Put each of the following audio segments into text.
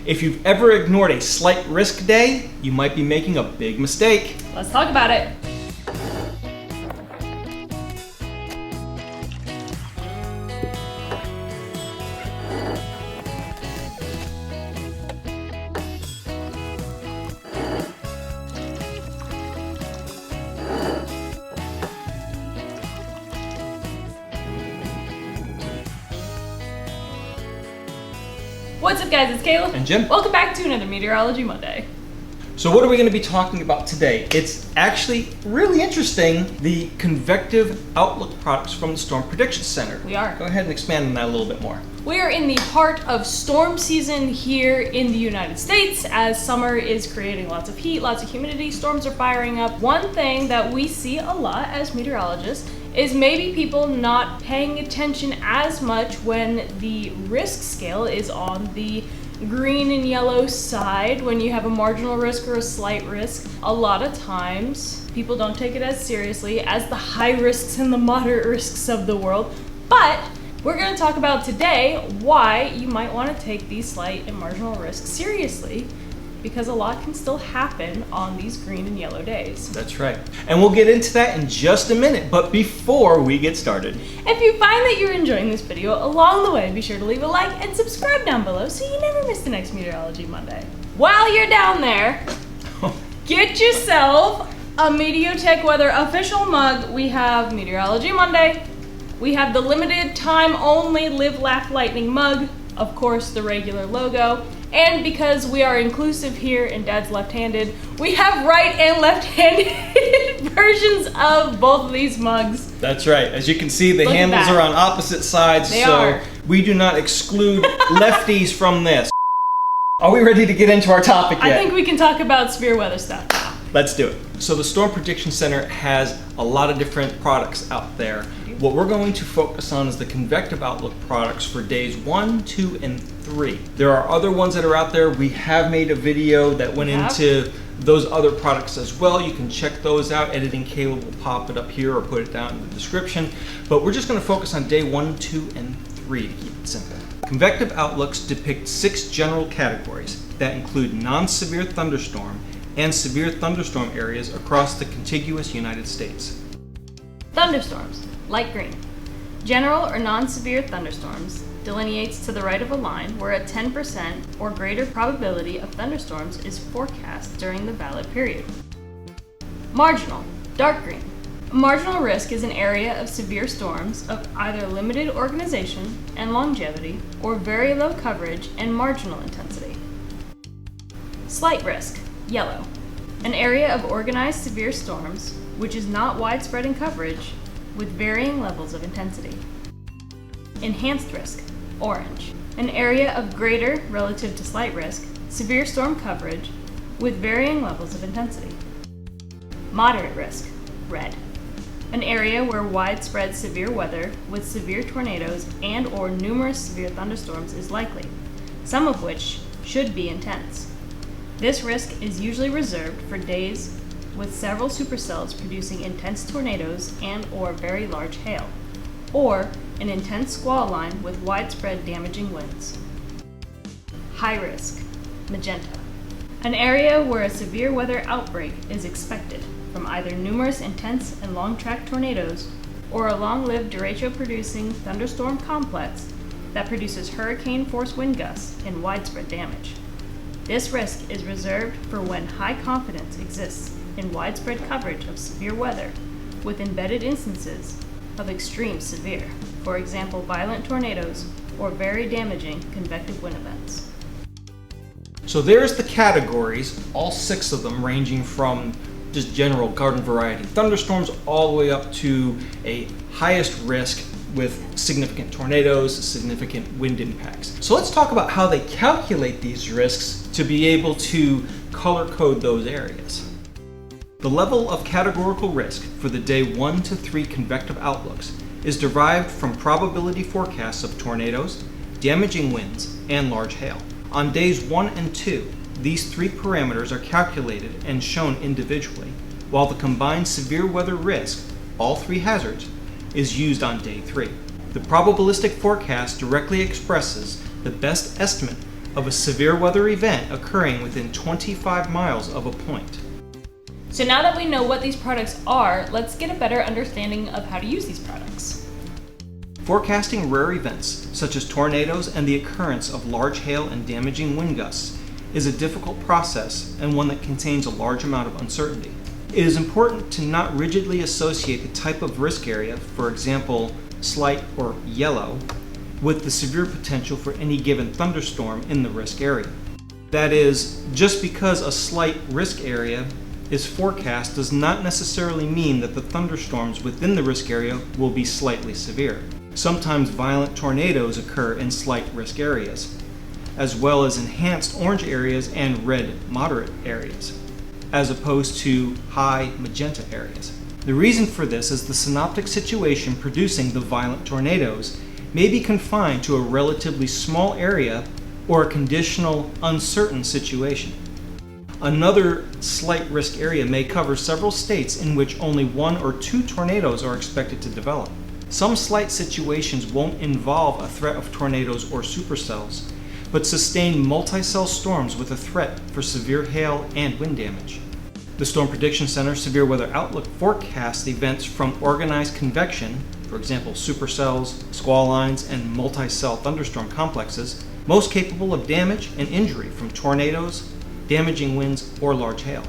If you've ever ignored a slight risk day, you might be making a big mistake. Let's talk about it. What's up guys, it's Caleb. And Jim. Welcome back to another Meteorology Monday. So what are we going to be talking about today? It's actually really interesting, the Convective Outlook products from the Storm Prediction Center. We are. Go ahead and expand on that a little bit more. We are in the heart of storm season here in the United States. As summer is creating lots of heat, lots of humidity, storms are firing up. One thing that we see a lot as meteorologists is maybe people not paying attention as much when the risk scale is on the green and yellow side. When you have a marginal risk or a slight risk, a lot of times people don't take it as seriously as the high risks and the moderate risks of the world. But we're going to talk about today why you might want to take these slight and marginal risks seriously, because a lot can still happen on these green and yellow days. That's right. And we'll get into that in just a minute. But before we get started, if you find that you're enjoying this video along the way, be sure to leave a like and subscribe down below so you never miss the next Meteorology Monday. While you're down there, get yourself a Meteotech Weather official mug. We have Meteorology Monday. We have the limited time only Live Laugh Lightning mug. Of course, the regular logo. And because we are inclusive here and Dad's left-handed, we have right and left-handed versions of both of these mugs. That's right. As you can see, the handles are on opposite sides, so we do not exclude lefties from this. Are we ready to get into our topic yet? I think we can talk about severe weather stuff now. Let's do it. So the Storm Prediction Center has a lot of different products out there. What we're going to focus on is the Convective Outlook products for days 1, 2, and 3. There are other ones that are out there. We have made a video that went into those other products as well. You can check those out. Editing Caleb will pop it up here or put it down in the description. But we're just going to focus on day 1, 2, and 3 to keep it simple. Convective Outlooks depict 6 general categories that include non-severe thunderstorm and severe thunderstorm areas across the contiguous United States. Thunderstorms, light green. General or non-severe thunderstorms delineates to the right of a line where a 10% or greater probability of thunderstorms is forecast during the valid period. Marginal, dark green. A marginal risk is an area of severe storms of either limited organization and longevity or very low coverage and marginal intensity. Slight risk, yellow. An area of organized severe storms which is not widespread in coverage with varying levels of intensity. Enhanced risk, orange. An area of greater relative to slight risk, severe storm coverage with varying levels of intensity. Moderate risk, red. An area where widespread severe weather with severe tornadoes and or numerous severe thunderstorms is likely, some of which should be intense. This risk is usually reserved for days with several supercells producing intense tornadoes and or very large hail, or an intense squall line with widespread damaging winds. High risk, magenta. An area where a severe weather outbreak is expected from either numerous intense and long-track tornadoes or a long-lived derecho-producing thunderstorm complex that produces hurricane-force wind gusts and widespread damage. This risk is reserved for when high confidence exists in widespread coverage of severe weather with embedded instances of extreme severe, for example violent tornadoes or very damaging convective wind events. So there's the categories, all 6 of them, ranging from just general garden variety thunderstorms all the way up to a highest risk with significant tornadoes, significant wind impacts. So let's talk about how they calculate these risks to be able to color code those areas. The level of categorical risk for the day 1 to 3 convective outlooks is derived from probability forecasts of tornadoes, damaging winds, and large hail. On days 1 and 2, these 3 parameters are calculated and shown individually, while the combined severe weather risk, all 3 hazards, is used on day 3. The probabilistic forecast directly expresses the best estimate of a severe weather event occurring within 25 miles of a point. So now that we know what these products are, let's get a better understanding of how to use these products. Forecasting rare events, such as tornadoes and the occurrence of large hail and damaging wind gusts, is a difficult process and one that contains a large amount of uncertainty. It is important to not rigidly associate the type of risk area, for example, slight or yellow, with the severe potential for any given thunderstorm in the risk area. That is, just because a slight risk area is forecast does not necessarily mean that the thunderstorms within the risk area will be slightly severe. Sometimes violent tornadoes occur in slight risk areas, as well as enhanced orange areas and red moderate areas, as opposed to high magenta areas. The reason for this is the synoptic situation producing the violent tornadoes may be confined to a relatively small area or a conditional uncertain situation. Another slight risk area may cover several states in which only 1 or 2 tornadoes are expected to develop. Some slight situations won't involve a threat of tornadoes or supercells, but sustain multi-cell storms with a threat for severe hail and wind damage. The Storm Prediction Center Severe Weather Outlook forecasts events from organized convection, for example supercells, squall lines, and multi-cell thunderstorm complexes, most capable of damage and injury from tornadoes, damaging winds, or large hail.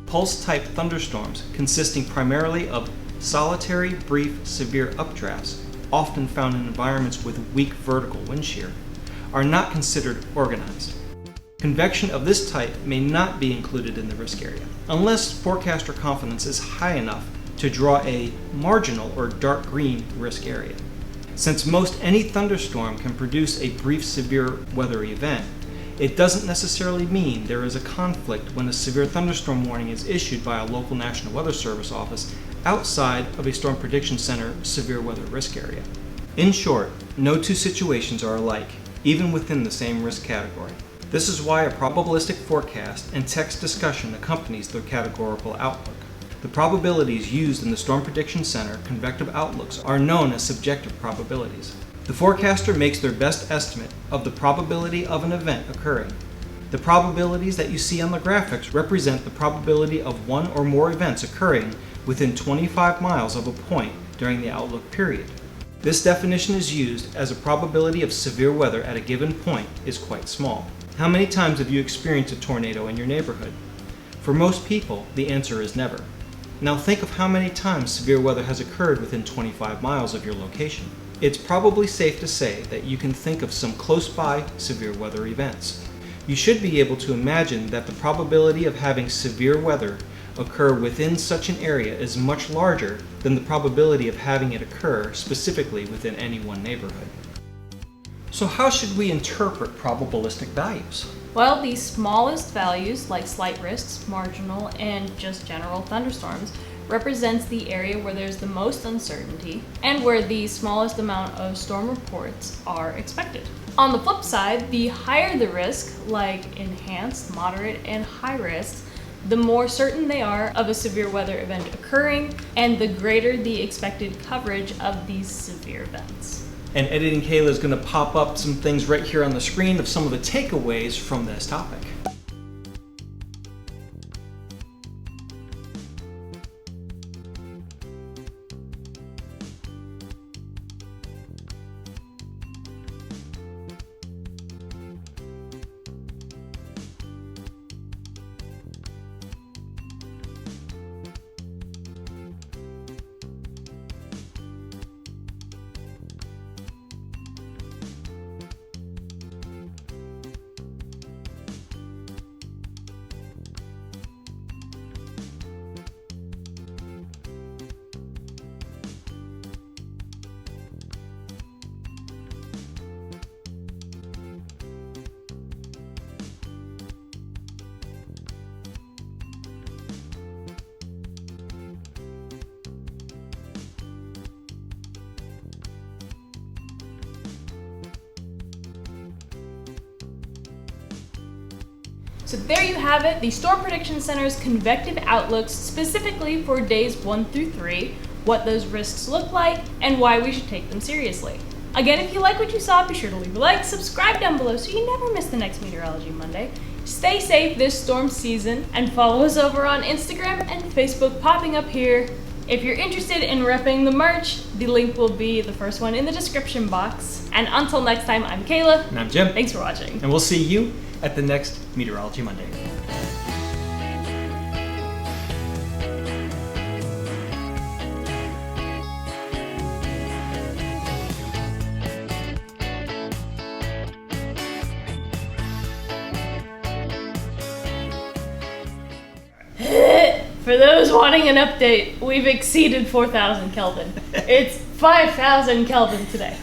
Pulse-type thunderstorms, consisting primarily of solitary, brief, severe updrafts, often found in environments with weak vertical wind shear, are not considered organized. Convection of this type may not be included in the risk area, unless forecaster confidence is high enough to draw a marginal or dark green risk area. Since most any thunderstorm can produce a brief severe weather event, it doesn't necessarily mean there is a conflict when a severe thunderstorm warning is issued by a local National Weather Service office outside of a Storm Prediction Center severe weather risk area. In short, no two situations are alike, even within the same risk category. This is why a probabilistic forecast and text discussion accompanies the categorical outlook. The probabilities used in the Storm Prediction Center Convective Outlooks are known as subjective probabilities. The forecaster makes their best estimate of the probability of an event occurring. The probabilities that you see on the graphics represent the probability of one or more events occurring within 25 miles of a point during the outlook period. This definition is used as a probability of severe weather at a given point is quite small. How many times have you experienced a tornado in your neighborhood? For most people, the answer is never. Now think of how many times severe weather has occurred within 25 miles of your location. It's probably safe to say that you can think of some close-by severe weather events. You should be able to imagine that the probability of having severe weather occur within such an area is much larger than the probability of having it occur specifically within any one neighborhood. So how should we interpret probabilistic values? Well, the smallest values, like slight risks, marginal, and just general thunderstorms, represents the area where there's the most uncertainty and where the smallest amount of storm reports are expected. On the flip side, the higher the risk, like enhanced, moderate, and high risks, the more certain they are of a severe weather event occurring, and the greater the expected coverage of these severe events. And Editing Kayla is going to pop up some things right here on the screen of some of the takeaways from this topic. So there you have it, the Storm Prediction Center's Convective Outlooks specifically for days 1 through 3, what those risks look like, and why we should take them seriously. Again, if you like what you saw, be sure to leave a like, subscribe down below so you never miss the next Meteorology Monday. Stay safe this storm season, and follow us over on Instagram and Facebook popping up here. If you're interested in repping the merch, the link will be the first one in the description box. And until next time, I'm Kayla. And I'm Jim. Thanks for watching. And we'll see you at the next Meteorology Monday. For those wanting an update, we've exceeded 4,000 Kelvin. It's 5,000 Kelvin today.